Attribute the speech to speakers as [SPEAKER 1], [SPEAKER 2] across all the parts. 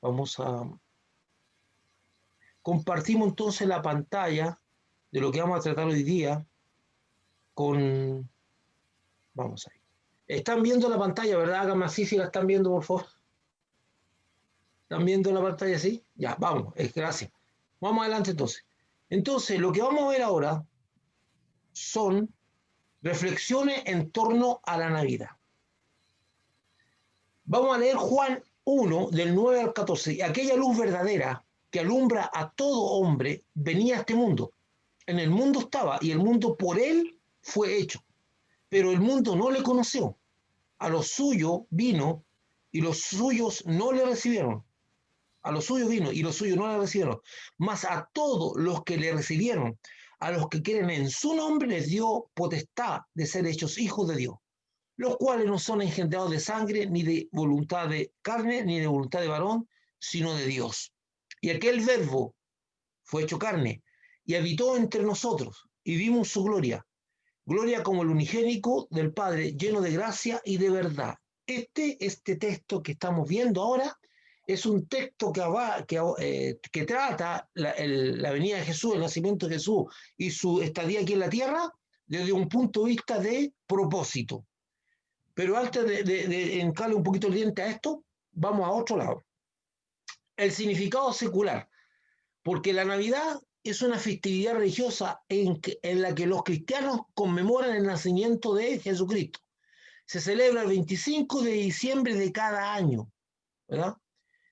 [SPEAKER 1] Vamos a... Compartimos entonces la pantalla de lo que vamos a tratar hoy día con... Vamos ahí. Están viendo la pantalla, ¿verdad? Háganme así si la están viendo, por favor. ¿Están viendo la pantalla así? Ya, vamos, gracias. Vamos adelante entonces. Entonces, lo que vamos a ver ahora son reflexiones en torno a la Navidad. Vamos a leer Juan 1, del 9 al 14. Aquella luz verdadera que alumbra a todo hombre venía a este mundo. En el mundo estaba y el mundo por él fue hecho. Pero el mundo no le conoció. A los suyos vino y los suyos no le recibieron. A los suyos vino y los suyos no le recibieron. Mas a todos los que le recibieron, a los que creen en su nombre, les dio potestad de ser hechos hijos de Dios, los cuales no son engendrados de sangre, ni de voluntad de carne, ni de voluntad de varón, sino de Dios. Y aquel verbo fue hecho carne y habitó entre nosotros, y vimos su gloria, gloria como el unigénico del Padre, lleno de gracia y de verdad. Este texto que estamos viendo ahora es un texto que trata la venida de Jesús, el nacimiento de Jesús y su estadía aquí en la tierra desde un punto de vista de propósito. Pero antes de encarle un poquito el diente a esto, vamos a otro lado. El significado secular, porque la Navidad es una festividad religiosa en la que los cristianos conmemoran el nacimiento de Jesucristo. Se celebra el 25 de diciembre de cada año, ¿verdad?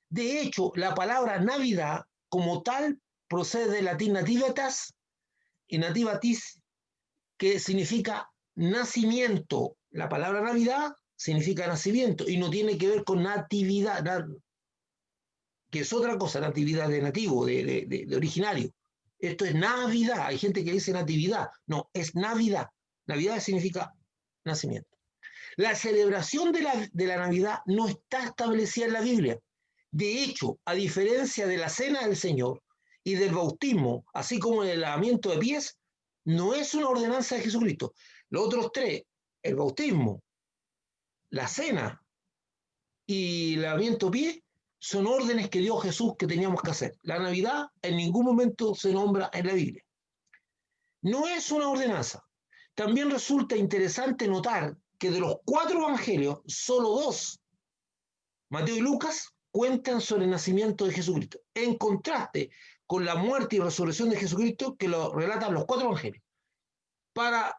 [SPEAKER 1] De hecho, la palabra Navidad como tal procede del latín nativitas y nativatis, que significa nacimiento. La palabra Navidad significa nacimiento y no tiene que ver con natividad, que es otra cosa, natividad de nativo, de originario. Esto es Navidad. Hay gente que dice natividad. No, es Navidad. Navidad significa nacimiento. La celebración de la Navidad no está establecida en la Biblia. De hecho, a diferencia de la Cena del Señor y del bautismo, así como el lavamiento de pies, no es una ordenanza de Jesucristo. Los otros tres, el bautismo, la Cena y el lavamiento de pies, son órdenes que dio Jesús que teníamos que hacer. La Navidad en ningún momento se nombra en la Biblia. No es una ordenanza. También resulta interesante notar que de los 4 evangelios, solo 2, Mateo y Lucas, cuentan sobre el nacimiento de Jesucristo, en contraste con la muerte y resurrección de Jesucristo que lo relatan los 4 evangelios. Para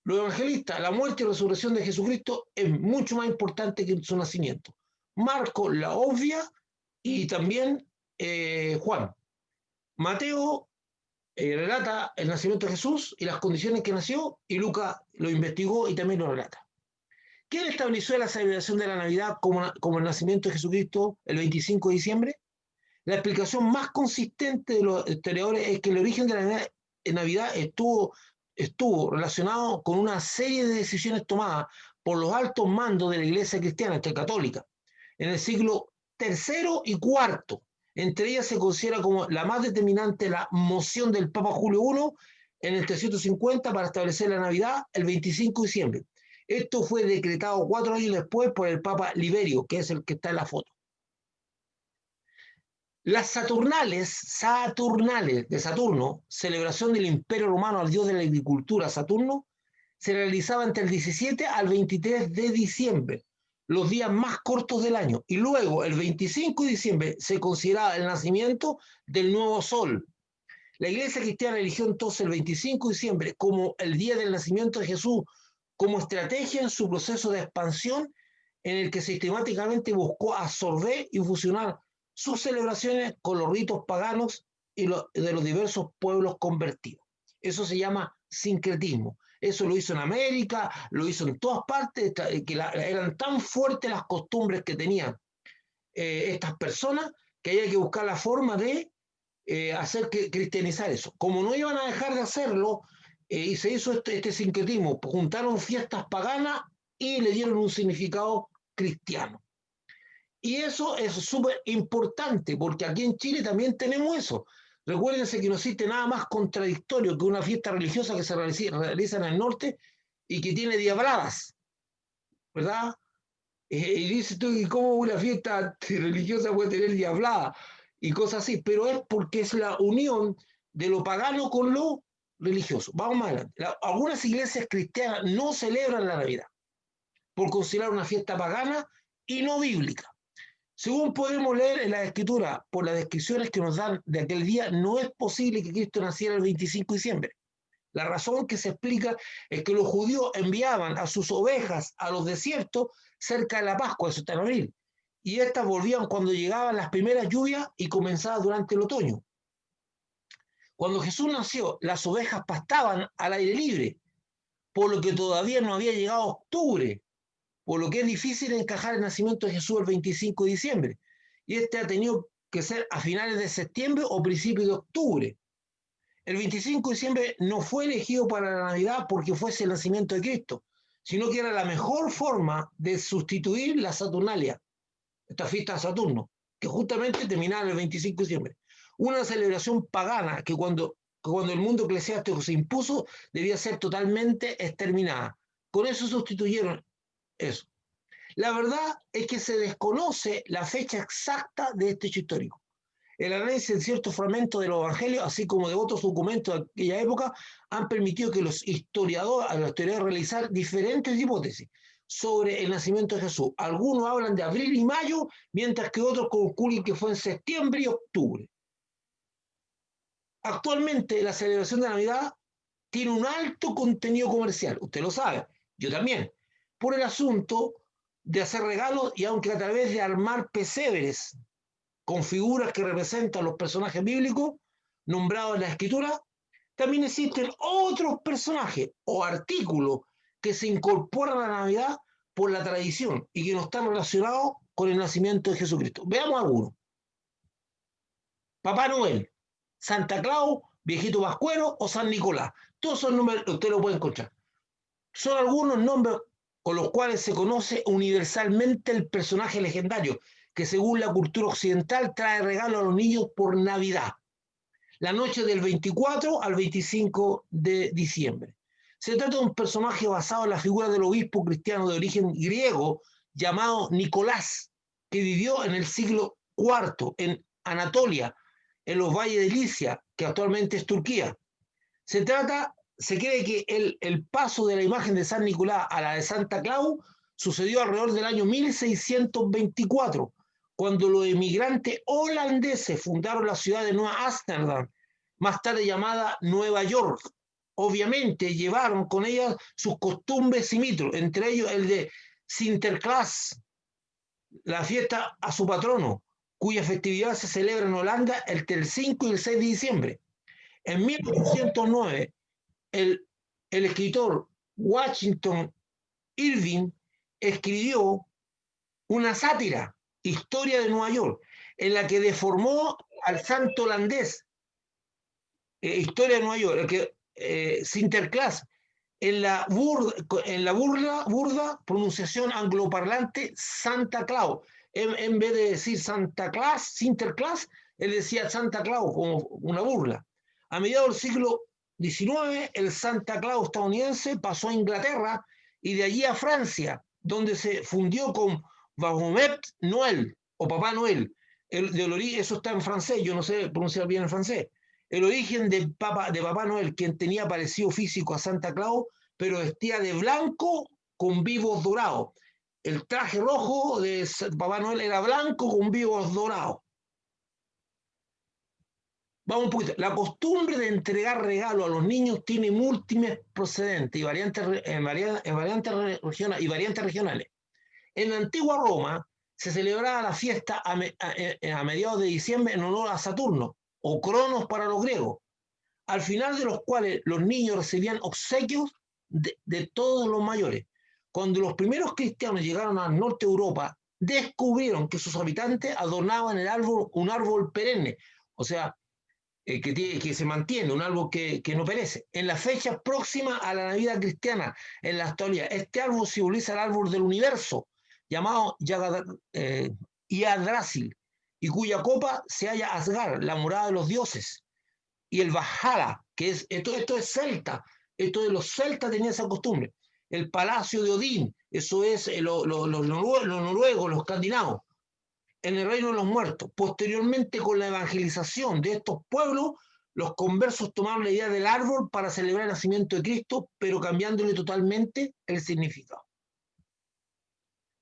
[SPEAKER 1] los evangelistas, la muerte y resurrección de Jesucristo es mucho más importante que su nacimiento. Marcos la obvia y también Juan. Mateo relata el nacimiento de Jesús y las condiciones que nació, y Lucas lo investigó y también lo relata. ¿Quién estableció la celebración de la Navidad como el nacimiento de Jesucristo el 25 de diciembre? La explicación más consistente de los historiadores es que el origen de la Navidad estuvo relacionado con una serie de decisiones tomadas por los altos mandos de la Iglesia cristiana católica en el siglo III y IV. Entre ellas se considera como la más determinante la moción del Papa Julio I en el 350 para establecer la Navidad el 25 de diciembre. Esto fue decretado 4 años después por el Papa Liberio, que es el que está en la foto. Las Saturnales de Saturno, celebración del Imperio Romano al dios de la agricultura Saturno, se realizaba entre el 17 al 23 de diciembre, los días más cortos del año, y luego el 25 de diciembre se consideraba el nacimiento del nuevo sol. La Iglesia cristiana eligió entonces el 25 de diciembre como el día del nacimiento de Jesús, como estrategia en su proceso de expansión, en el que sistemáticamente buscó absorber y fusionar sus celebraciones con los ritos paganos y de los diversos pueblos convertidos. Eso se llama sincretismo. Eso lo hizo en América, lo hizo en todas partes, que eran tan fuertes las costumbres que tenían estas personas que había que buscar la forma de hacer cristianizar eso. Como no iban a dejar de hacerlo, y se hizo este sincretismo, juntaron fiestas paganas y le dieron un significado cristiano. Y eso es súper importante, porque aquí en Chile también tenemos eso. Recuérdense que no existe nada más contradictorio que una fiesta religiosa que se realiza en el norte y que tiene diabladas, ¿verdad? Y dices tú, ¿y cómo una fiesta religiosa puede tener diablada? Y cosas así, pero es porque es la unión de lo pagano con lo religioso. Vamos más adelante. Algunas iglesias cristianas no celebran la Navidad por considerar una fiesta pagana y no bíblica. Según podemos leer en la Escritura, por las descripciones que nos dan de aquel día, no es posible que Cristo naciera el 25 de diciembre. La razón que se explica es que los judíos enviaban a sus ovejas a los desiertos cerca de la Pascua, eso está en abril, y estas volvían cuando llegaban las primeras lluvias y comenzaban durante el otoño. Cuando Jesús nació, las ovejas pastaban al aire libre, por lo que todavía no había llegado octubre, por lo que es difícil encajar el nacimiento de Jesús el 25 de diciembre. Y este ha tenido que ser a finales de septiembre o principios de octubre. El 25 de diciembre no fue elegido para la Navidad porque fuese el nacimiento de Cristo, sino que era la mejor forma de sustituir la Saturnalia, esta fiesta de Saturno, que justamente terminaba el 25 de diciembre. Una celebración pagana que cuando el mundo eclesiástico se impuso debía ser totalmente exterminada. Con eso sustituyeron eso. La verdad es que se desconoce la fecha exacta de este hecho histórico. El análisis de ciertos fragmentos de los evangelios, así como de otros documentos de aquella época, han permitido que los historiadores realizar diferentes hipótesis sobre el nacimiento de Jesús. Algunos hablan de abril y mayo, mientras que otros concluyen que fue en septiembre y octubre. Actualmente la celebración de Navidad tiene un alto contenido comercial, usted lo sabe, yo también, por el asunto de hacer regalos y aunque a través de armar pesebres con figuras que representan los personajes bíblicos nombrados en la escritura, también existen otros personajes o artículos que se incorporan a la Navidad por la tradición y que no están relacionados con el nacimiento de Jesucristo. Veamos algunos. Papá Noel, Santa Claus, Viejito Pascuero o San Nicolás. Todos son nombres, usted lo puede encontrar. Son algunos nombres con los cuales se conoce universalmente el personaje legendario, que según la cultura occidental trae regalos a los niños por Navidad, la noche del 24 al 25 de diciembre. Se trata de un personaje basado en la figura del obispo cristiano de origen griego llamado Nicolás, que vivió en el siglo IV en Anatolia, en los valles de Licia, que actualmente es Turquía. Se cree que el paso de la imagen de San Nicolás a la de Santa Claus sucedió alrededor del año 1624, cuando los emigrantes holandeses fundaron la ciudad de Nueva Ámsterdam, más tarde llamada Nueva York. Obviamente llevaron con ellas sus costumbres y mitos, entre ellos el de Sinterklaas, la fiesta a su patrono, cuya festividad se celebra en Holanda entre el 5 y el 6 de diciembre. En 1809, el, el escritor Washington Irving escribió una sátira, Historia de Nueva York, en la que deformó al santo holandés, Historia de Nueva York, el que Sinterklaas, en la burda pronunciación angloparlante Santa Claus. En vez de decir Santa Claus, Sinterklaas, él decía Santa Claus como una burla. A mediados del siglo XIX, el Santa Claus estadounidense pasó a Inglaterra y de allí a Francia, donde se fundió con Mahomet Noel o Papá Noel. Eso está en francés, yo no sé pronunciar bien el francés. El origen de Papá Noel, quien tenía parecido físico a Santa Claus, pero vestía de blanco con vivos dorados. El traje rojo de Papá Noel era blanco con vivos dorados. Vamos un poquito. La costumbre de entregar regalos a los niños tiene múltiples procedentes y variantes regionales. En la antigua Roma se celebraba la fiesta a mediados de diciembre en honor a Saturno, o Cronos para los griegos, al final de los cuales los niños recibían obsequios de todos los mayores. Cuando los primeros cristianos llegaron al norte de Europa, descubrieron que sus habitantes adornaban un árbol perenne, o sea, que se mantiene, un árbol que no perece. En la fecha próxima a la Navidad cristiana, en la actualidad, este árbol simboliza el árbol del universo, llamado Yggdrasil, y cuya copa se halla Asgard, la morada de los dioses, y el Valhalla, que esto es celta, esto de los celtas tenía esa costumbre, el palacio de Odín, Eso es los noruegos, los escandinavos, en el reino de los muertos. Posteriormente, con la evangelización de estos pueblos, los conversos tomaron la idea del árbol para celebrar el nacimiento de Cristo, pero cambiándole totalmente el significado.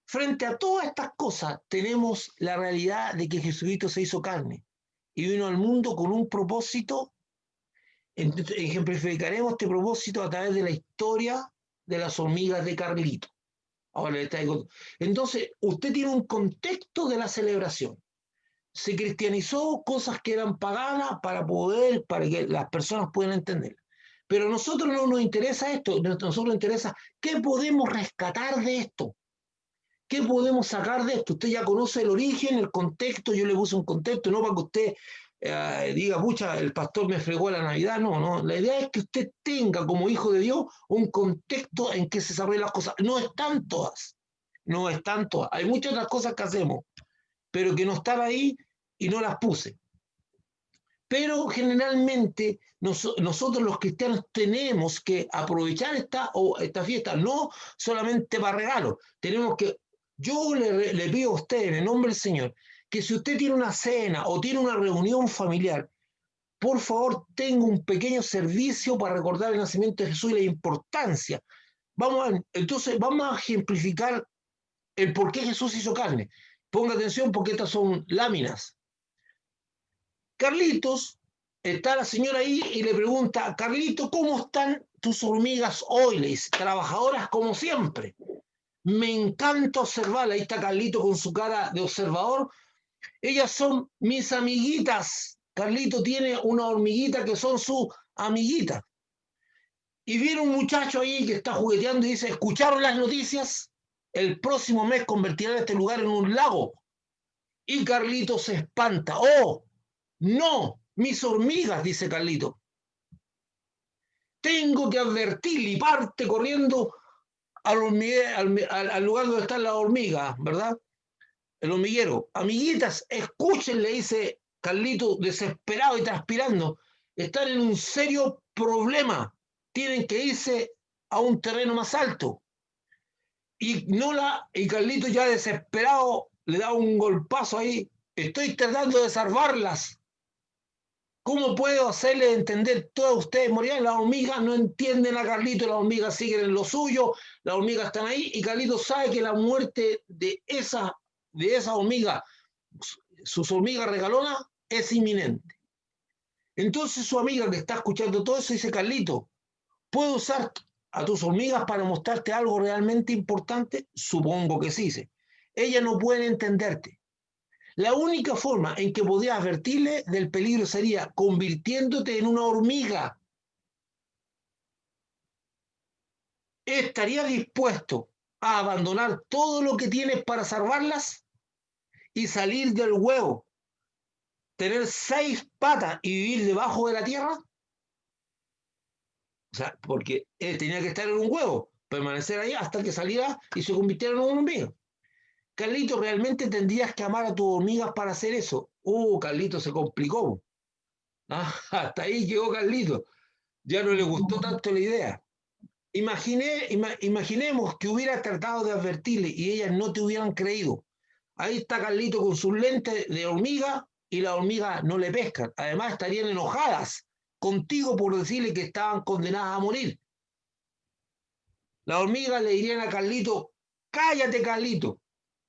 [SPEAKER 1] Frente a todas estas cosas, tenemos la realidad de que Jesucristo se hizo carne y vino al mundo con un propósito. Ejemplificaremos este propósito a través de la historia de las hormigas de Carlito. Ahora le traigo. Entonces, usted tiene un contexto de la celebración. Se cristianizó cosas que eran paganas para que las personas puedan entender. Pero a nosotros no nos interesa esto, a nosotros nos interesa qué podemos rescatar de esto. ¿Qué podemos sacar de esto? Usted ya conoce el origen, el contexto, yo le puse un contexto, no para que usted diga, pucha, el pastor me fregó la Navidad, no. La idea es que usted tenga como hijo de Dios un contexto en que se desarrollan las cosas. No están todas, Hay muchas otras cosas que hacemos, pero que no están ahí y no las puse. Pero generalmente nosotros los cristianos tenemos que aprovechar esta fiesta, no solamente para regalos, yo le pido a usted en el nombre del Señor, que si usted tiene una cena o tiene una reunión familiar, por favor tenga un pequeño servicio para recordar el nacimiento de Jesús y la importancia. Entonces vamos a ejemplificar el por qué Jesús hizo carne. Ponga atención porque estas son láminas. Carlitos, está la señora ahí y le pregunta, Carlito, ¿cómo están tus hormigas hoy? Le dice, trabajadoras como siempre. Me encanta observarla. Ahí está Carlito con su cara de observador. Ellas son mis amiguitas. Carlito tiene una hormiguita que son sus amiguitas. Y viene un muchacho ahí que está jugueteando y dice, ¿escucharon las noticias? El próximo mes convertirán este lugar en un lago. Y Carlito se espanta. ¡Oh! No, mis hormigas, dice Carlito. Tengo que advertirle y parte corriendo al lugar donde están las hormigas, ¿verdad? El hormiguero. Amiguitas, escuchen, le dice Carlito, desesperado y transpirando. Están en un serio problema. Tienen que irse a un terreno más alto. Y Carlito ya desesperado le da un golpazo ahí. Estoy tratando de salvarlas. ¿Cómo puedo hacerle entender todos ustedes, morirán? Las hormigas no entienden a Carlito, las hormigas siguen en lo suyo, las hormigas están ahí y Carlito sabe que la muerte de esa hormiga, sus hormigas regalonas, es inminente. Entonces su amiga que está escuchando todo eso dice, Carlito, ¿puedo usar a tus hormigas para mostrarte algo realmente importante? Supongo que sí. Ellas no pueden entenderte. La única forma en que podías advertirle del peligro sería convirtiéndote en una hormiga. ¿Estarías dispuesto a abandonar todo lo que tienes para salvarlas y salir del huevo, tener 6 patas y vivir debajo de la tierra? O sea, porque tenía que estar en un huevo, permanecer ahí hasta que saliera y se convirtiera en una hormiga. Carlito, ¿realmente tendrías que amar a tus hormigas para hacer eso? Carlito se complicó. Hasta ahí llegó Carlito. Ya no le gustó tanto la idea. Imaginemos que hubieras tratado de advertirle y ellas no te hubieran creído. Ahí está Carlito con sus lentes de hormiga y las hormigas no le pescan. Además estarían enojadas contigo por decirle que estaban condenadas a morir. Las hormigas le dirían a Carlito, cállate Carlito,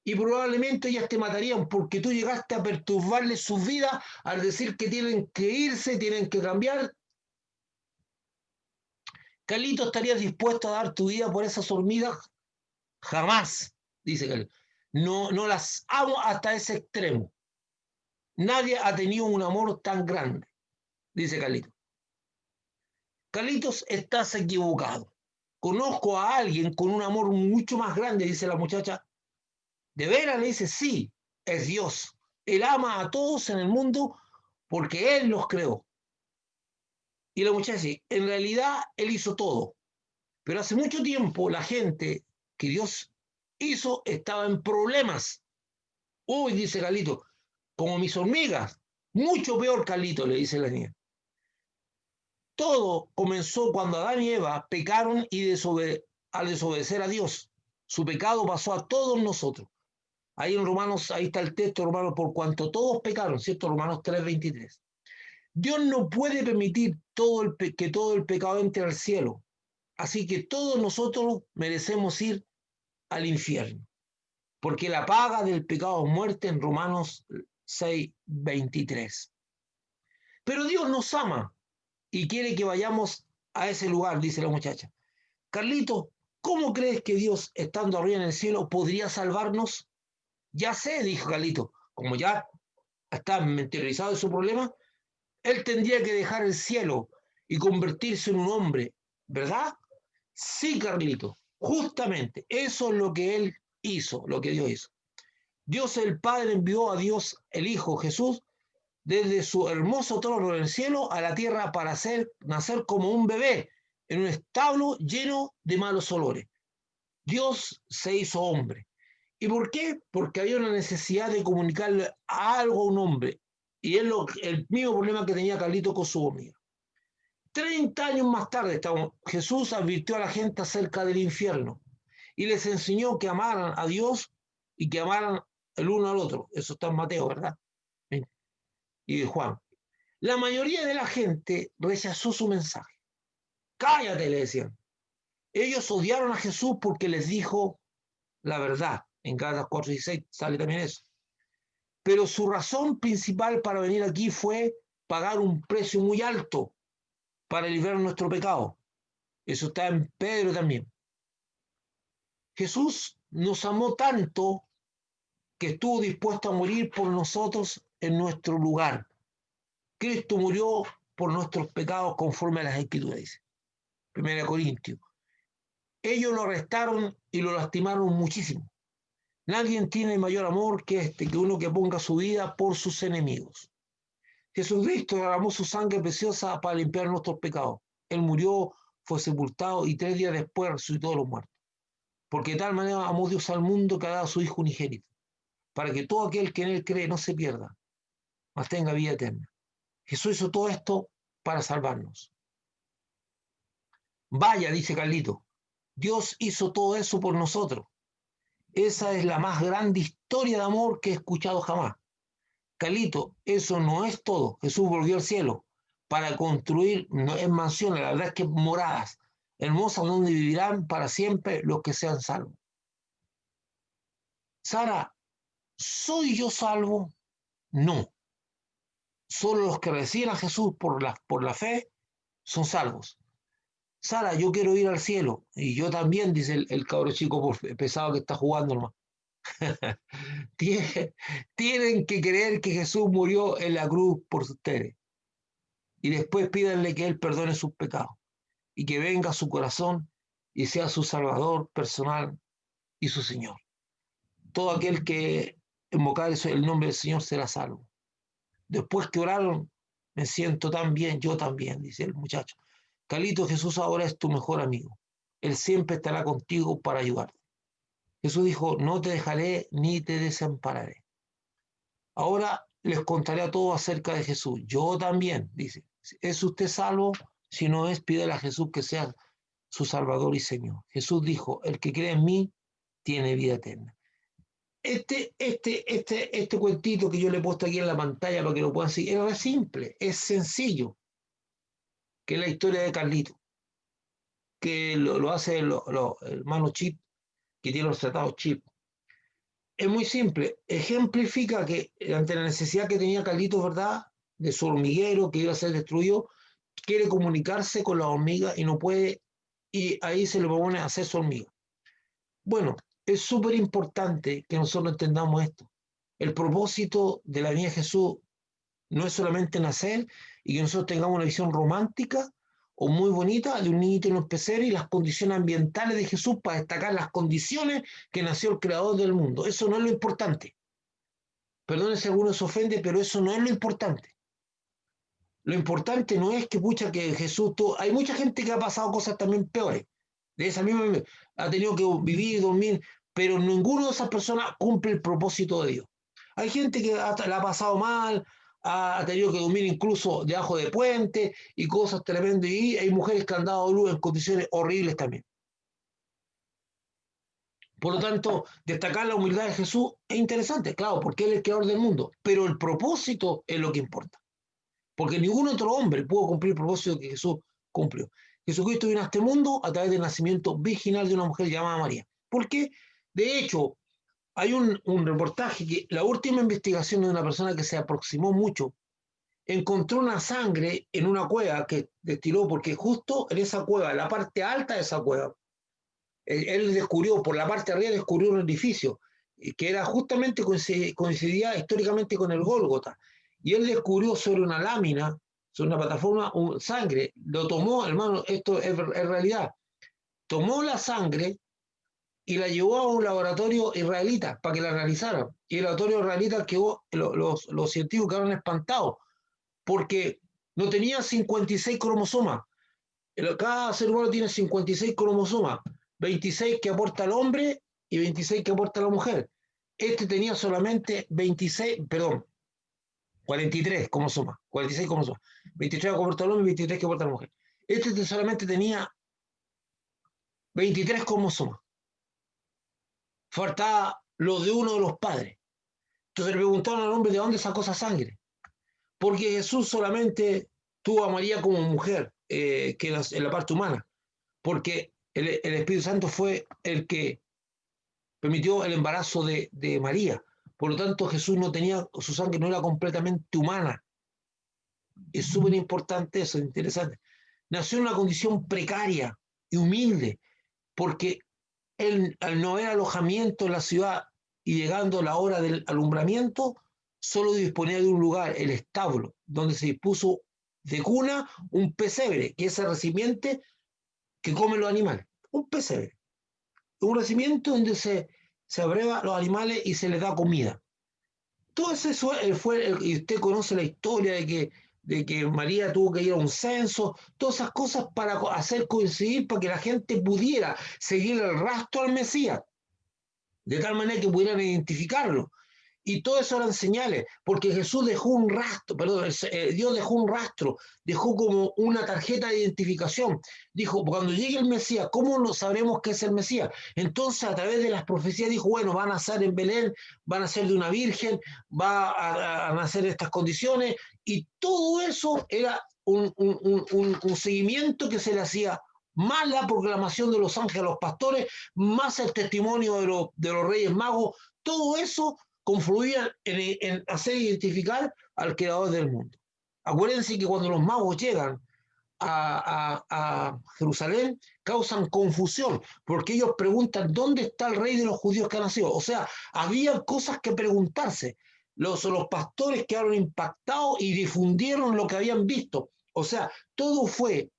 [SPEAKER 1] y probablemente ellas te matarían porque tú llegaste a perturbarles sus vidas al decir que tienen que irse, tienen que cambiar. Carlito, ¿estarías dispuesto a dar tu vida por esas hormigas? Jamás, dice Carlito. No las amo hasta ese extremo. Nadie ha tenido un amor tan grande, dice Carlito. Carlitos, estás equivocado. Conozco a alguien con un amor mucho más grande, dice la muchacha. ¿De veras? Le dice, sí, es Dios. Él ama a todos en el mundo porque Él los creó. Y la muchacha dice, en realidad Él hizo todo. Pero hace mucho tiempo la gente que Dios hizo estaba en problemas. Uy, dice Carlito, como mis hormigas. Mucho peor, Carlito, le dice la niña. Todo comenzó cuando Adán y Eva pecaron al desobedecer a Dios. Su pecado pasó a todos nosotros. Ahí en Romanos, ahí está el texto, Romanos, por cuanto todos pecaron, ¿cierto? Romanos 3:23. Dios no puede permitir que todo el pecado entre al cielo. Así que todos nosotros merecemos ir al infierno. Porque la paga del pecado es muerte en Romanos 6:23. Pero Dios nos ama y quiere que vayamos a ese lugar, dice la muchacha. Carlito, ¿cómo crees que Dios, estando arriba en el cielo, podría salvarnos? Ya sé, dijo Carlito, como ya está interiorizado en su problema, él tendría que dejar el cielo y convertirse en un hombre, ¿verdad? Sí, Carlito, justamente eso es lo que él hizo, lo que Dios hizo. Dios el Padre envió a Dios el Hijo Jesús desde su hermoso trono en el cielo a la tierra para nacer como un bebé en un establo lleno de malos olores. Dios se hizo hombre. ¿Y por qué? Porque había una necesidad de comunicarle algo a un hombre. Y es el mismo problema que tenía Carlito con su amiga. 30 años más tarde, Jesús advirtió a la gente acerca del infierno y les enseñó que amaran a Dios y que amaran el uno al otro. Eso está en Mateo, ¿verdad? Y de Juan. La mayoría de la gente rechazó su mensaje. Cállate, le decían. Ellos odiaron a Jesús porque les dijo la verdad. En Gálatas 4:16 sale también eso. Pero su razón principal para venir aquí fue pagar un precio muy alto para liberar nuestro pecado. Eso está en Pedro también. Jesús nos amó tanto que estuvo dispuesto a morir por nosotros en nuestro lugar. Cristo murió por nuestros pecados conforme a las Escrituras, dice 1 Corintios. Ellos lo arrestaron y lo lastimaron muchísimo. Nadie tiene mayor amor que uno que ponga su vida por sus enemigos. Jesucristo derramó su sangre preciosa para limpiar nuestros pecados. Él murió, fue sepultado y 3 días después resucitó de los muertos. Porque de tal manera amó Dios al mundo que ha dado a su Hijo unigénito, para que todo aquel que en él cree no se pierda, mas tenga vida eterna. Jesús hizo todo esto para salvarnos. Vaya, dice Carlito, Dios hizo todo eso por nosotros. Esa es la más grande historia de amor que he escuchado jamás. Carlito, eso no es todo. Jesús volvió al cielo para construir no es mansiones, la verdad es que moradas hermosas donde vivirán para siempre los que sean salvos. Sara, ¿soy yo salvo? No. Solo los que reciben a Jesús por la fe son salvos. Sara, yo quiero ir al cielo. Y yo también, dice el cabro chico pesado que está jugando nomás. Tienen que creer que Jesús murió en la cruz por ustedes. Y después pídanle que Él perdone sus pecados. Y que venga a su corazón y sea su Salvador personal y su Señor. Todo aquel que invocar el nombre del Señor será salvo. Después que oraron, me siento tan bien, yo también, dice el muchacho. Carlito, Jesús ahora es tu mejor amigo. Él siempre estará contigo para ayudarte. Jesús dijo, no te dejaré ni te desampararé. Ahora les contaré a todos acerca de Jesús. Yo también, dice. ¿Es usted salvo? Si no es, pídele a Jesús que sea su Salvador y Señor. Jesús dijo, el que cree en mí tiene vida eterna. Este cuentito que yo le he puesto aquí en la pantalla para que lo puedan seguir, es simple, es sencillo, que es la historia de Carlito, que lo hace el hermano Chip, que tiene los tratados Chip. Es muy simple, ejemplifica que ante la necesidad que tenía Carlitos, ¿verdad?, de su hormiguero que iba a ser destruido, quiere comunicarse con la hormiga y no puede, y ahí se le propone hacer su hormiga. Bueno, es súper importante que nosotros entendamos esto. El propósito de la venida de Jesús no es solamente nacer y que nosotros tengamos una visión romántica o muy bonita de un niñito en los peceros y las condiciones ambientales de Jesús para destacar las condiciones que nació el creador del mundo. Eso no es lo importante. Perdone si alguno se ofende, pero eso no es lo importante. Lo importante no es que, pucha, que Jesús... Hay mucha gente que ha pasado cosas también peores. De esa misma... Ha tenido que vivir y dormir, pero ninguno de esas personas cumple el propósito de Dios. Hay gente que la ha pasado mal, ha tenido que dormir incluso debajo de puentes y cosas tremendas. Y hay mujeres que han dado luz en condiciones horribles también. Por lo tanto, destacar la humildad de Jesús es interesante, claro, porque Él es el creador del mundo, pero el propósito es lo que importa, porque ningún otro hombre pudo cumplir el propósito que Jesús cumplió. Jesucristo vino a este mundo a través del nacimiento virginal de una mujer llamada María. ¿Por qué? De hecho, hay un reportaje que la última investigación de una persona que se aproximó mucho encontró una sangre en una cueva que destiló, porque justo en esa cueva, en la parte alta de esa cueva, él descubrió, por la parte de arriba descubrió un edificio que era justamente, coincidía históricamente con el Gólgota, y él descubrió sobre una lámina, sobre una plataforma, sangre, lo tomó, hermano, esto es realidad, tomó la sangre y la llevó a un laboratorio israelita para que la analizaran, y el laboratorio israelita quedó, los científicos quedaron espantados, porque no tenía 56 cromosomas. Cada ser humano tiene 56 cromosomas, 26 que aporta el hombre y 26 que aporta la mujer. Este tenía solamente 26, perdón, 43 cromosomas, 46 cromosomas. 23 que aporta el hombre y 23 que aporta la mujer. Este solamente tenía 23 cromosomas. Faltaba lo de uno de los padres. Entonces le preguntaron al hombre de dónde sacó esa sangre. Porque Jesús solamente tuvo a María como mujer, que en la parte humana, porque el Espíritu Santo fue el que permitió el embarazo de María. Por lo tanto, Jesús no tenía, su sangre no era completamente humana. Es súper importante eso, interesante. Nació en una condición precaria y humilde, porque él, al no haber alojamiento en la ciudad y llegando la hora del alumbramiento, solo disponía de un lugar, el establo, donde se dispuso de cuna un pesebre, que es el recipiente que comen los animales. Un pesebre. Un recipiente donde se abreva los animales y se les da comida. Todo eso fue, y usted conoce la historia de que María tuvo que ir a un censo, todas esas cosas para hacer coincidir, para que la gente pudiera seguir el rastro al Mesías, de tal manera que pudieran identificarlo. Y todo eso eran señales, porque Jesús dejó un rastro, perdón, Dios dejó un rastro, dejó como una tarjeta de identificación. Dijo, cuando llegue el Mesías, ¿cómo no sabremos que es el Mesías? Entonces, a través de las profecías, dijo, bueno, van a nacer en Belén, van a ser de una virgen, va a nacer en estas condiciones, y todo eso era un seguimiento que se le hacía, más la proclamación de los ángeles a los pastores, más el testimonio de los reyes magos, todo eso confluían en hacer identificar al creador del mundo. Acuérdense que cuando los magos llegan a Jerusalén, causan confusión, porque ellos preguntan, ¿dónde está el rey de los judíos que ha nacido? O sea, había cosas que preguntarse. Los pastores quedaron impactados y difundieron lo que habían visto. O sea, todo fue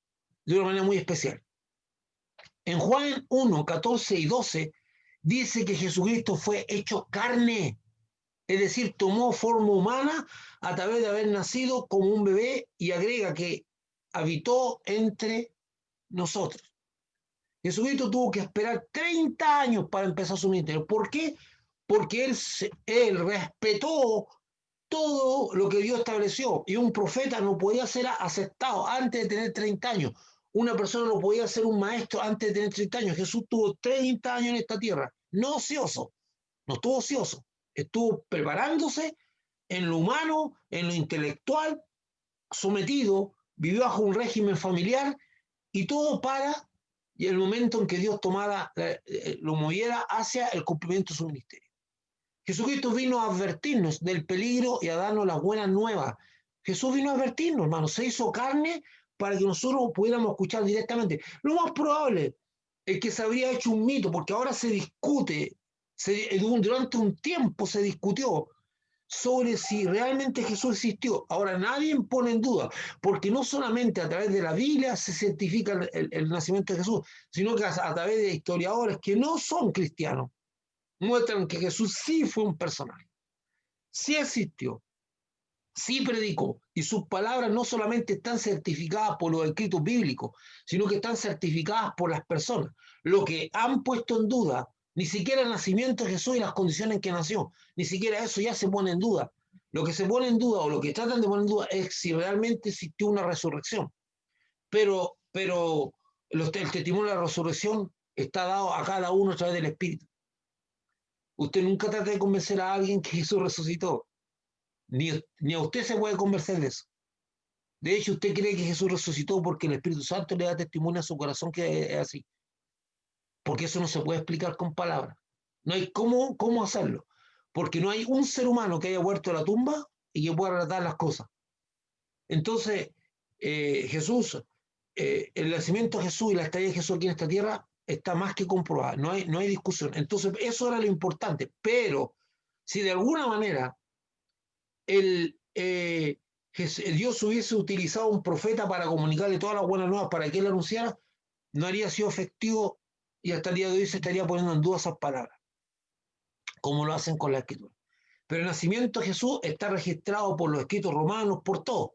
[SPEAKER 1] de una manera muy especial. En Juan 1, 14 y 12 dice que Jesucristo fue hecho carne, es decir, tomó forma humana a través de haber nacido como un bebé, y agrega que habitó entre nosotros. Jesucristo tuvo que esperar 30 años para empezar su ministerio. ¿Por qué? Porque él respetó todo lo que Dios estableció, y un profeta no podía ser aceptado antes de tener 30 años. Una persona no podía ser un maestro antes de tener 30 años. Jesús tuvo 30 años en esta tierra, no ocioso, no estuvo ocioso, estuvo preparándose en lo humano, en lo intelectual, sometido, vivió bajo un régimen familiar, y todo para, y el momento en que Dios lo moviera hacia el cumplimiento de su ministerio. Jesucristo vino a advertirnos del peligro y a darnos las buenas nuevas. Jesús vino a advertirnos, hermano, se hizo carne para que nosotros pudiéramos escuchar directamente. Lo más probable es que se habría hecho un mito, porque ahora se discute, durante un tiempo se discutió sobre si realmente Jesús existió. Ahora nadie pone en duda, porque no solamente a través de la Biblia se certifica el nacimiento de Jesús, sino que a través de historiadores que no son cristianos muestran que Jesús sí fue un personaje, sí existió, sí predicó, y sus palabras no solamente están certificadas por los escritos bíblicos, sino que están certificadas por las personas. Lo que han puesto en duda, ni siquiera el nacimiento de Jesús y las condiciones en que nació, ni siquiera eso ya se pone en duda. Lo que se pone en duda, o lo que tratan de poner en duda, es si realmente existió una resurrección. Pero el testimonio de la resurrección está dado a cada uno a través del Espíritu. Usted nunca trata de convencer a alguien que Jesús resucitó. Ni a usted se puede convencer de eso. De hecho, usted cree que Jesús resucitó porque el Espíritu Santo le da testimonio a su corazón que es así. Porque eso no se puede explicar con palabras. No hay cómo hacerlo. Porque no hay un ser humano que haya vuelto a la tumba y que pueda relatar las cosas. Entonces, Jesús, el nacimiento de Jesús y la estadía de Jesús aquí en esta tierra está más que comprobada. No hay discusión. Entonces, eso era lo importante. Pero, si de alguna manera Dios hubiese utilizado un profeta para comunicarle todas las buenas nuevas para que él anunciara, no habría sido efectivo y hasta el día de hoy se estaría poniendo en duda esas palabras, como lo hacen con la Escritura. Pero el nacimiento de Jesús está registrado por los escritos romanos, por todo.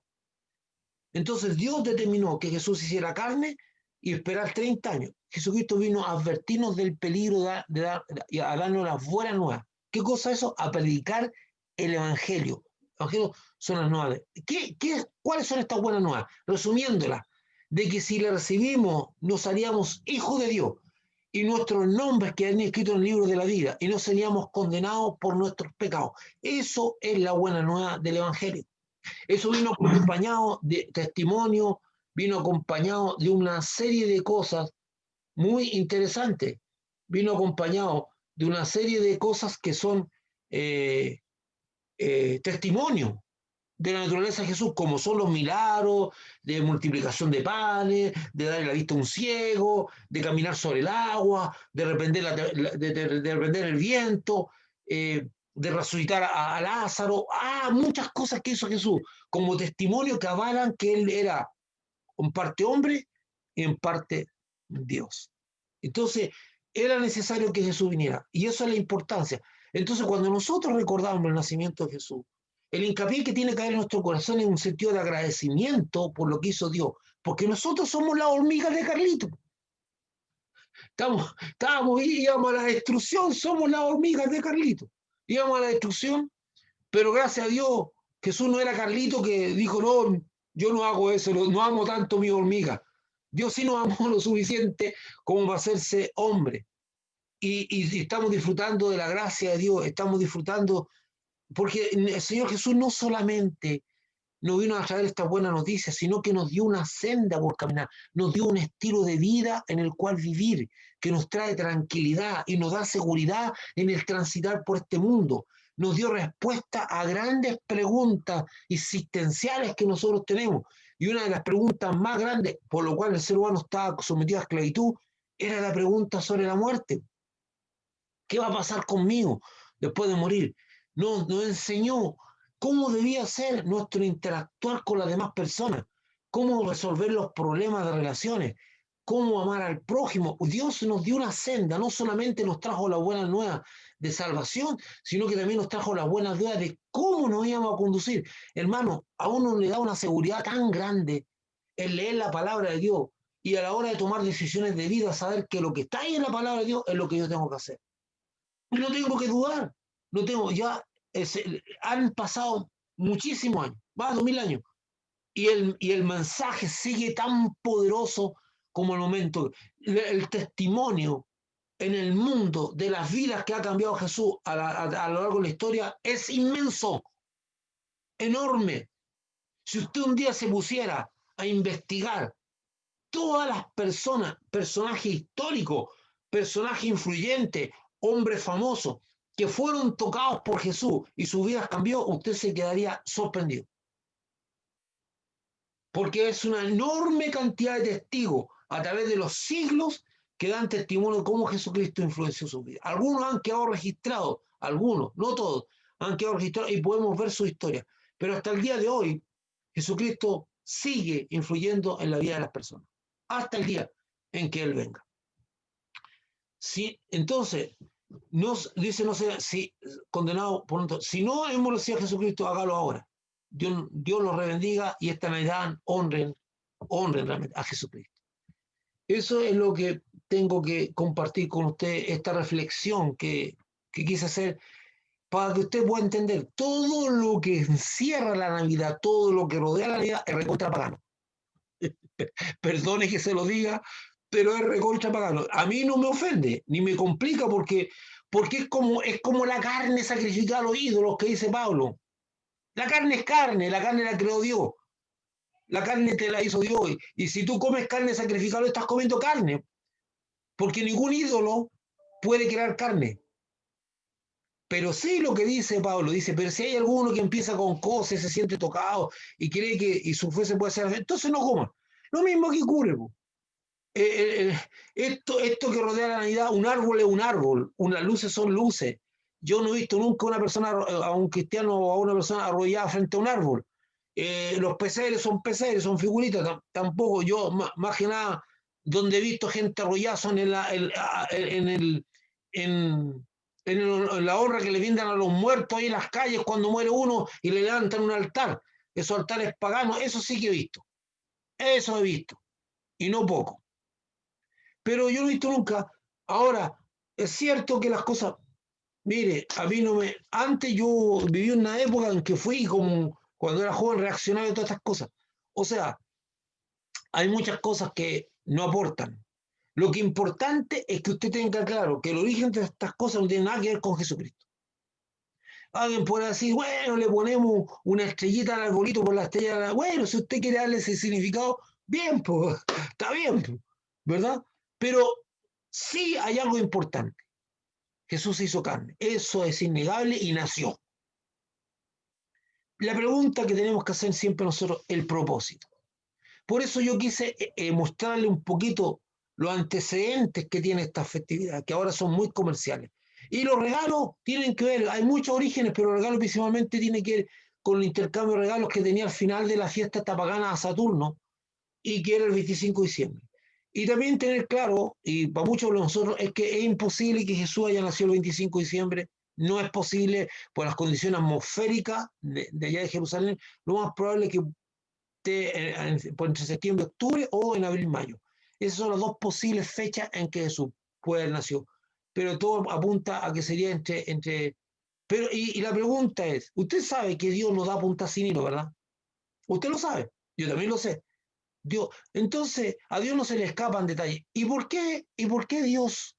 [SPEAKER 1] Entonces Dios determinó que Jesús hiciera carne y esperar 30 años. Jesucristo vino a advertirnos del peligro a darnos las buenas nuevas. ¿Qué cosa es eso? A predicar el Evangelio. El Evangelio son las nuevas. ¿Cuáles son estas buenas nuevas? Resumiéndolas, de que si le recibimos nos haríamos hijos de Dios y nuestros nombres quedarían escritos en el libro de la vida y no seríamos condenados por nuestros pecados. Eso es la buena nueva del Evangelio. Eso vino acompañado de testimonio, vino acompañado de una serie de cosas muy interesantes. Vino acompañado de una serie de cosas que son testimonio de la naturaleza de Jesús, como son los milagros de multiplicación de panes, de darle la vista a un ciego, de caminar sobre el agua, de reprender el viento, de resucitar a Lázaro, muchas cosas que hizo Jesús, como testimonio que avalan que él era en parte hombre y en parte Dios. Entonces, era necesario que Jesús viniera, y eso es la importancia. Entonces, cuando nosotros recordamos el nacimiento de Jesús, el hincapié que tiene que haber en nuestro corazón es un sentido de agradecimiento por lo que hizo Dios, porque nosotros somos las hormigas de Carlito. Íbamos a la destrucción, somos las hormigas de Carlito. Íbamos a la destrucción, pero gracias a Dios, Jesús no era Carlito que dijo, no, yo no hago eso, no amo tanto mi hormiga. Dios sí nos amó lo suficiente como para hacerse hombre. Y estamos disfrutando de la gracia de Dios, estamos disfrutando, porque el Señor Jesús no solamente nos vino a traer esta buena noticia, sino que nos dio una senda por caminar, nos dio un estilo de vida en el cual vivir, que nos trae tranquilidad y nos da seguridad en el transitar por este mundo. Nos dio respuesta a grandes preguntas existenciales que nosotros tenemos. Y una de las preguntas más grandes, por lo cual el ser humano estaba sometido a esclavitud, era la pregunta sobre la muerte. ¿Qué va a pasar conmigo después de morir? Nos enseñó cómo debía ser nuestro interactuar con las demás personas, cómo resolver los problemas de relaciones, cómo amar al prójimo. Dios nos dio una senda, no solamente nos trajo la buena nueva de salvación, sino que también nos trajo las buenas nuevas de cómo nos íbamos a conducir. Hermano, a uno le da una seguridad tan grande el leer la palabra de Dios y a la hora de tomar decisiones de vida, saber que lo que está ahí en la palabra de Dios es lo que yo tengo que hacer. No tengo que dudar, han pasado muchísimos años, más de 2000 años, y el mensaje sigue tan poderoso como el momento. El testimonio en el mundo de las vidas que ha cambiado Jesús a lo largo de la historia es inmenso, enorme. Si usted un día se pusiera a investigar todas las personas, personajes históricos, personajes influyentes, hombres famosos, que fueron tocados por Jesús y sus vidas cambió, usted se quedaría sorprendido. Porque es una enorme cantidad de testigos a través de los siglos que dan testimonio de cómo Jesucristo influenció su vida. Algunos han quedado registrados, algunos, no todos, han quedado registrados y podemos ver su historia. Pero hasta el día de hoy, Jesucristo sigue influyendo en la vida de las personas, hasta el día en que Él venga. Sí, entonces, dice, no sé, si condenado por un... Si no hemos recibido a Jesucristo, hágalo ahora. Dios los rebendiga y esta Navidad honren realmente a Jesucristo. Eso es lo que tengo que compartir con usted, esta reflexión que quise hacer para que usted pueda entender todo lo que encierra la Navidad, todo lo que rodea la Navidad es recontra pagano. Perdone que se lo diga, pero es recontra pagano. A mí no me ofende, ni me complica porque porque es como la carne sacrificada a los ídolos que dice Pablo. La carne es carne, la carne la creó Dios. La carne te la hizo Dios. Y si tú comes carne sacrificada, estás comiendo carne. Porque ningún ídolo puede crear carne. Pero sí lo que dice Pablo, dice, pero si hay alguno que empieza con cosas y se siente tocado y cree que y su fe se puede hacer, entonces no coma. Lo mismo que ocurre. Esto que rodea la Navidad, un árbol es un árbol, unas luces son luces. Yo no he visto nunca una persona, a un cristiano o a una persona arrollada frente a un árbol. Los pesebres, son figuritas, tampoco. Yo, más que nada, donde he visto gente arrollada son en, en la honra que le brindan a los muertos ahí en las calles cuando muere uno y le levantan un altar. Esos altares paganos, eso sí que he visto. Eso he visto. Y no poco. Pero yo no he visto nunca. Ahora, es cierto que las cosas, mire, a mí no me. Antes yo viví una época en que fui como cuando era joven reaccionaba a todas estas cosas. O sea, hay muchas cosas que no aportan. Lo que es importante es que usted tenga claro que el origen de estas cosas no tiene nada que ver con Jesucristo. Alguien puede decir, bueno, le ponemos una estrellita al arbolito por la estrella. Bueno, si usted quiere darle ese significado, bien, pues, está bien, pues, ¿verdad? Pero sí hay algo importante. Jesús se hizo carne. Eso es innegable y nació. La pregunta que tenemos que hacer siempre nosotros, el propósito. Por eso yo quise mostrarle un poquito los antecedentes que tiene esta festividad, que ahora son muy comerciales. Y los regalos tienen que ver, hay muchos orígenes, pero los regalos principalmente tienen que ver con el intercambio de regalos que tenía al final de la fiesta tapagana a Saturno y que era el 25 de diciembre. Y también tener claro, y para muchos de nosotros, es que es imposible que Jesús haya nacido el 25 de diciembre, no es posible por las condiciones atmosféricas de allá de Jerusalén, lo más probable es que por entre septiembre y octubre o en abril-mayo. Esas son las dos posibles fechas en que Jesús puede haber nacido. Pero todo apunta a que sería pero, y la pregunta es, usted sabe que Dios no da punta sin hilo, ¿verdad? Usted lo sabe, yo también lo sé. Dios, entonces, a Dios no se le escapan detalles. ¿Y por qué Dios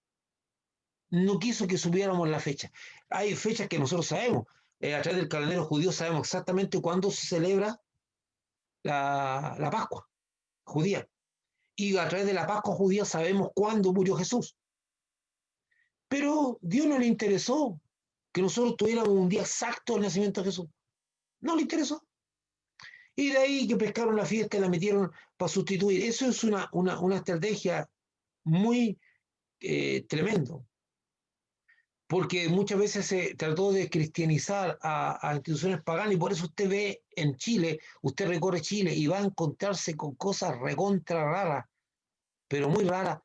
[SPEAKER 1] no quiso que supiéramos la fecha? Hay fechas que nosotros sabemos. A través del calendario judío sabemos exactamente cuándo se celebra la Pascua judía. Y a través de la Pascua judía sabemos cuándo murió Jesús. Pero Dios no le interesó que nosotros tuviéramos un día exacto del nacimiento de Jesús. No le interesó. Y de ahí que pescaron la fiesta y la metieron para sustituir. Eso es una estrategia muy tremendo, porque muchas veces se trató de cristianizar a instituciones paganas y por eso usted ve en Chile, usted recorre Chile y va a encontrarse con cosas recontra raras, pero muy raras,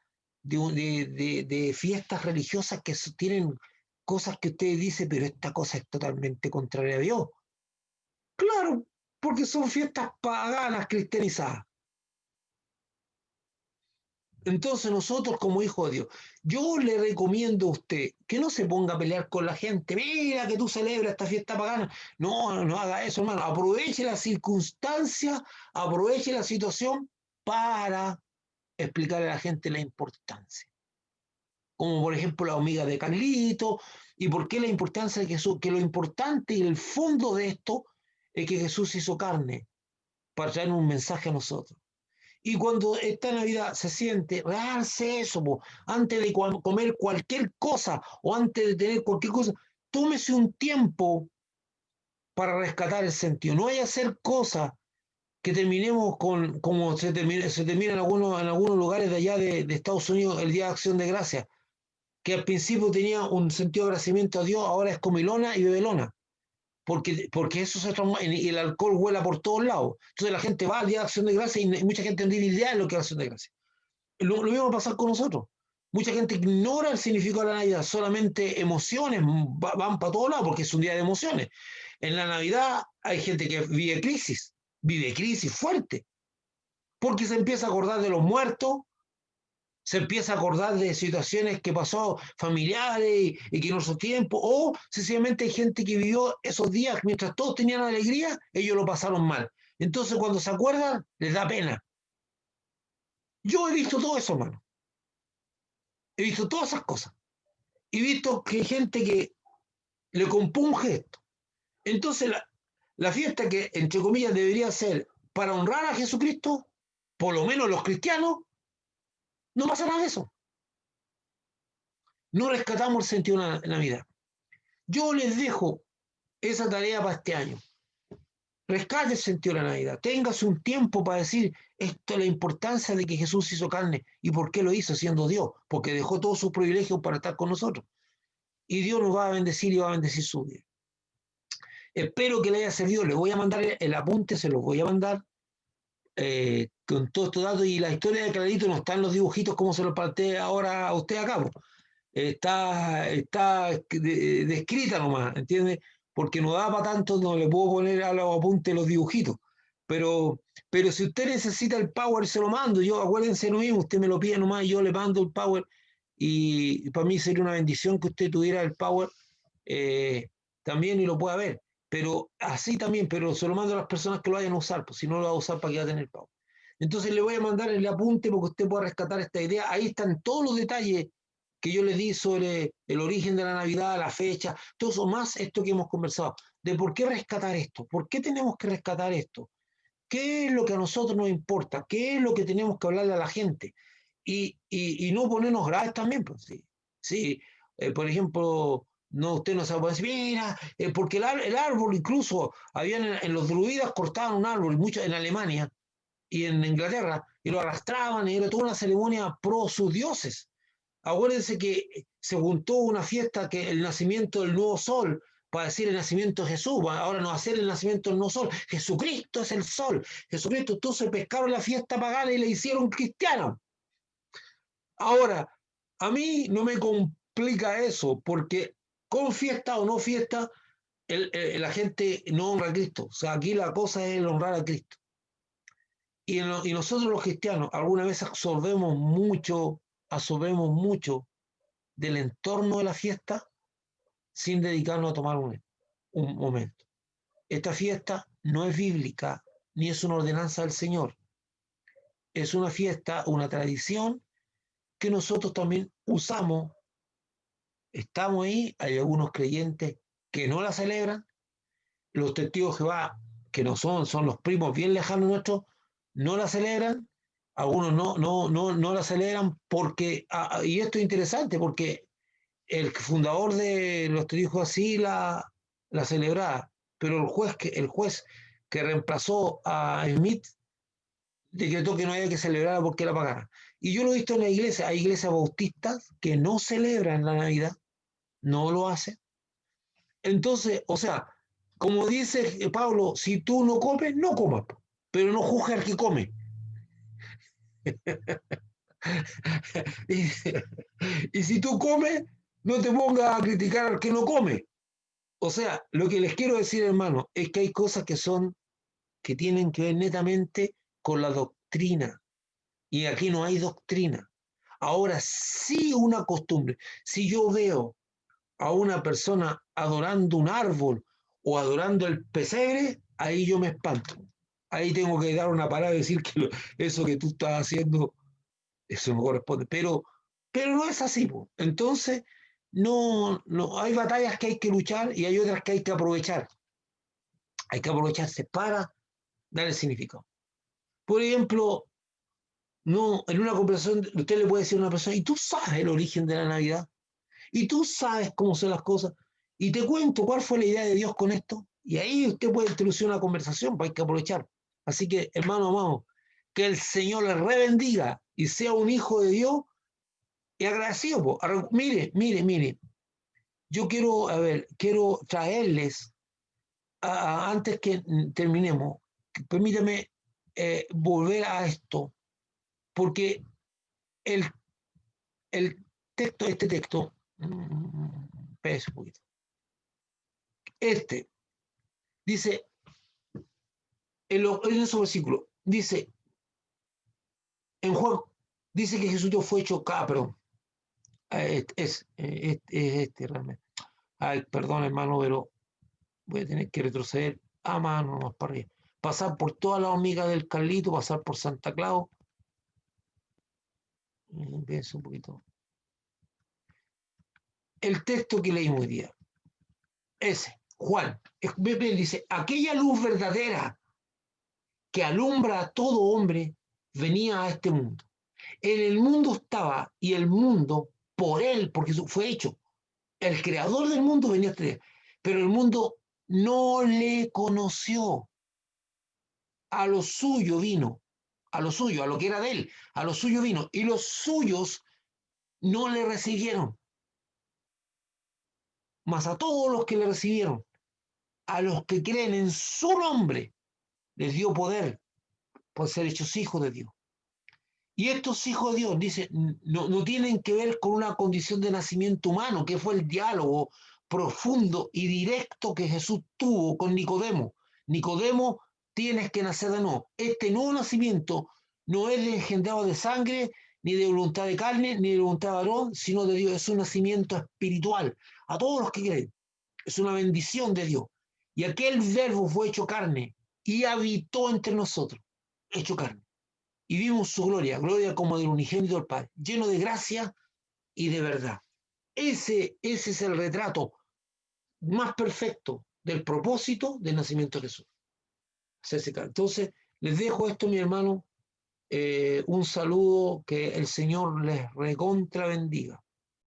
[SPEAKER 1] de fiestas religiosas que tienen cosas que usted dice, pero esta cosa es totalmente contraria a Dios. Claro, porque son fiestas paganas cristianizadas. Entonces nosotros como hijos de Dios, yo le recomiendo a usted que no se ponga a pelear con la gente. Mira que tú celebras esta fiesta pagana. No, no haga eso, hermano. Aproveche la circunstancia, aproveche la situación para explicarle a la gente la importancia. Como por ejemplo la hormiga de Carlito, y por qué la importancia de Jesús, que lo importante y el fondo de esto es que Jesús hizo carne para traer un mensaje a nosotros. Y cuando esta Navidad se siente, regálese eso, po. Antes de comer cualquier cosa o antes de tener cualquier cosa, tómese un tiempo para rescatar el sentido. No vaya a hacer cosas que terminemos con, como se termina en algunos lugares de allá de Estados Unidos el Día de Acción de Gracias, que al principio tenía un sentido de agradecimiento a Dios, ahora es comilona y bebelona. Porque eso se transforma y el alcohol huela por todos lados. Entonces la gente va al Día de Acción de Gracias y mucha gente no tiene idea de lo que es Acción de Gracias. Lo mismo va a pasar con nosotros. Mucha gente ignora el significado de la Navidad, solamente emociones van para todos lados porque es un día de emociones. En la Navidad hay gente que vive crisis fuerte, porque se empieza a acordar de los muertos, se empieza a acordar de situaciones que pasó familiares y que en otro tiempo, o sencillamente hay gente que vivió esos días mientras todos tenían alegría, ellos lo pasaron mal. Entonces cuando se acuerdan, les da pena. Yo he visto todo eso, hermano. He visto todas esas cosas. y visto que hay gente que le compunge esto. Entonces la fiesta que, entre comillas, debería ser para honrar a Jesucristo, por lo menos los cristianos, no pasa nada de eso. No rescatamos el sentido de la Navidad. Yo les dejo esa tarea para este año. Rescate el sentido de la Navidad. Téngase un tiempo para decir esto es la importancia de que Jesús hizo carne y por qué lo hizo siendo Dios, porque dejó todos sus privilegios para estar con nosotros. Y Dios nos va a bendecir y va a bendecir su vida. Espero que le haya servido. Les voy a mandar el apunte, se los voy a mandar con todos estos datos. Y la historia de Clarito no está en los dibujitos como se lo planteé ahora a usted acá. Está descrita nomás, ¿entiendes? Porque no da para tanto, no le puedo poner a los apuntes los dibujitos. Pero si usted necesita el power, se lo mando. Yo, acuérdense lo mismo, usted me lo pide nomás y yo le mando el power. Y para mí sería una bendición que usted tuviera el power también y lo pueda ver. Pero así también, pero se lo mando a las personas que lo vayan a usar, pues si no lo va a usar, ¿para qué va a tener power? Entonces le voy a mandar el apunte porque usted pueda rescatar esta idea. Ahí están todos los detalles que yo les di sobre el origen de la Navidad, la fecha, todo eso más esto que hemos conversado, de por qué rescatar esto, por qué tenemos que rescatar esto, qué es lo que a nosotros nos importa, qué es lo que tenemos que hablarle a la gente y no ponernos graves también. Pues, sí, sí por ejemplo, no, usted no se puede decir, mira, porque el árbol incluso, habían en los druidas cortaban un árbol, mucho en Alemania y en Inglaterra, y lo arrastraban, y era toda una ceremonia pro sus dioses. Acuérdense que se juntó una fiesta que el nacimiento del nuevo sol, para decir el nacimiento de Jesús, ahora no va a ser el nacimiento del nuevo sol, Jesucristo es el sol, Jesucristo, entonces pescaron la fiesta pagana y la hicieron cristiana. Ahora, a mí no me complica eso, porque con fiesta o no fiesta, la gente no honra a Cristo, o sea, aquí la cosa es el honrar a Cristo. Y nosotros los cristianos alguna vez absorbemos mucho del entorno de la fiesta sin dedicarnos a tomar un momento. Esta fiesta no es bíblica ni es una ordenanza del Señor. Es una fiesta, una tradición que nosotros también usamos. Estamos ahí, hay algunos creyentes que no la celebran, los testigos de Jehová, que no son los primos bien lejanos nuestros, no la celebran, algunos no la celebran porque, y esto es interesante, porque el fundador de los testigos sí la celebraba, pero el juez que reemplazó a Smith decretó que no había que celebrarla porque era pagana. Y yo lo he visto en la iglesia, hay iglesias bautistas que no celebran la Navidad, no lo hacen. Entonces, o sea, como dice Pablo, si tú no comes, no comas, pero no juzgues al que come. y, y si tú comes, no te pongas a criticar al que no come. O sea, lo que les quiero decir, hermano, es que hay cosas que tienen que ver netamente con la doctrina. Y aquí no hay doctrina. Ahora sí una costumbre. Si yo veo a una persona adorando un árbol o adorando el pesebre, ahí yo me espanto. Ahí tengo que dar una parada y decir que eso que tú estás haciendo, eso no corresponde. Pero no es así. Po. Entonces, no, hay batallas que hay que luchar y hay otras que hay que aprovechar. Hay que aprovecharse para dar el significado. Por ejemplo, no, en una conversación usted le puede decir a una persona, ¿y tú sabes el origen de la Navidad? ¿Y tú sabes cómo son las cosas? Y te cuento cuál fue la idea de Dios con esto. Y ahí usted puede introducir una conversación, pues hay que aprovechar. Así que, hermano amado, que el Señor le rebendiga y sea un hijo de Dios y agradecido. Po. Mire, yo quiero, a ver, quiero traerles, antes que terminemos, permítame volver a esto, porque el, el texto, este texto, espérese un poquito, este, dice, en esos versículos, dice, en Juan, dice que Jesús fue hecho perdón, este realmente. Ay, perdón, hermano, pero voy a tener que retroceder a mano más para arriba. Pasar por toda la hormiga del Carlito, pasar por Santa Claus. Pienso un poquito. el texto que leímos hoy día. Ese, Juan. Dice, aquella luz verdadera que alumbra a todo hombre venía a este mundo. En el mundo estaba y el mundo por él, porque fue hecho. El creador del mundo venía a este, pero el mundo no le conoció. A lo suyo vino, a lo suyo, a lo que era de él, a lo suyo vino, y los suyos no le recibieron, mas a todos los que le recibieron, a los que creen en su nombre, les dio poder por ser hechos hijos de Dios. Y estos hijos de Dios, dice, no tienen que ver con una condición de nacimiento humano, que fue el diálogo profundo y directo que Jesús tuvo con Nicodemo. Nicodemo, tienes que nacer de nuevo. Este nuevo nacimiento no es engendrado de sangre, ni de voluntad de carne, ni de voluntad de varón, sino de Dios. Es un nacimiento espiritual a todos los que creen. Es una bendición de Dios. Y aquel verbo fue hecho carne y habitó entre nosotros, hecho carne, y vimos su gloria, gloria como del unigénito del Padre, lleno de gracia y de verdad. Ese es el retrato más perfecto del propósito del nacimiento de Jesús. Entonces, les dejo esto, mi hermano, un saludo, que el Señor les recontra bendiga.